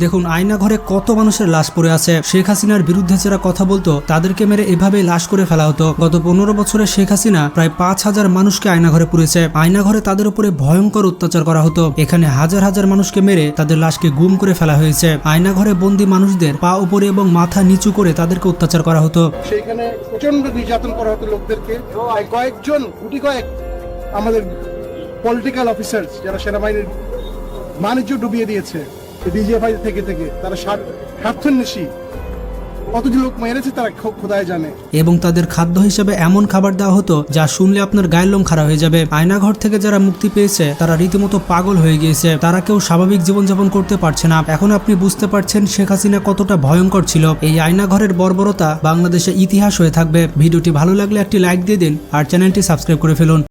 দেখুন আয়না ঘরে কত মানুষের লাশ পড়ে আছে। শেখ হাসিনার বিরুদ্ধে যারা কথা বলতো তাদেরকে মেরে এভাবে লাশ করে ফেলা হতো। গত 15 বছরে শেখ হাসিনা প্রায় 5,000 মানুষকে আয়না ঘরে পুরেছে। আয়না ঘরে তাদের উপরে ভয়ঙ্কর অত্যাচার করা হতো। এখানে হাজার হাজার মানুষকে মেরে তাদের লাশকে গুম করে ফেলা হয়েছে। আয়না ঘরে বন্দী মানুষদের পা উপরে এবং মাথা নিচু করে তাদেরকে অত্যাচার করা হতো। সেইখানে প্রচন্ড নির্যাতন করা হতো লোকদেরকে। কয়েকজন গুটি কয়েক আমাদের পলিটিক্যাল অফিসার যারা সেনাবাহিনীর বাণিজ্য ডুবিয়ে দিয়েছে ডিজিএফআই থেকে তারা স্বার্থন্বেষী কত যে লোক মেরেছে তারা খোদায় জানে। এবং তাদের খাদ্য হিসেবে এমন খাবার দেওয়া হতো যা শুনলে আপনার গায়ের লোম খাড়া হয়ে যাবে। আয়নাঘর থেকে যারা মুক্তি পেয়েছে তারা রীতিমতো পাগল হয়ে গিয়েছে। তারা কেউ স্বাভাবিক জীবনযাপন করতে পারছে না। এখন আপনি বুঝতে পারছেন শেখ হাসিনা কতটা ভয়ঙ্কর ছিল। এই আয়নাঘরের বর্বরতা বাংলাদেশে ইতিহাস হয়ে থাকবে। ভিডিওটি ভালো লাগলে একটি লাইক দিয়ে দিন আর চ্যানেলটি সাবস্ক্রাইব করে ফেলুন।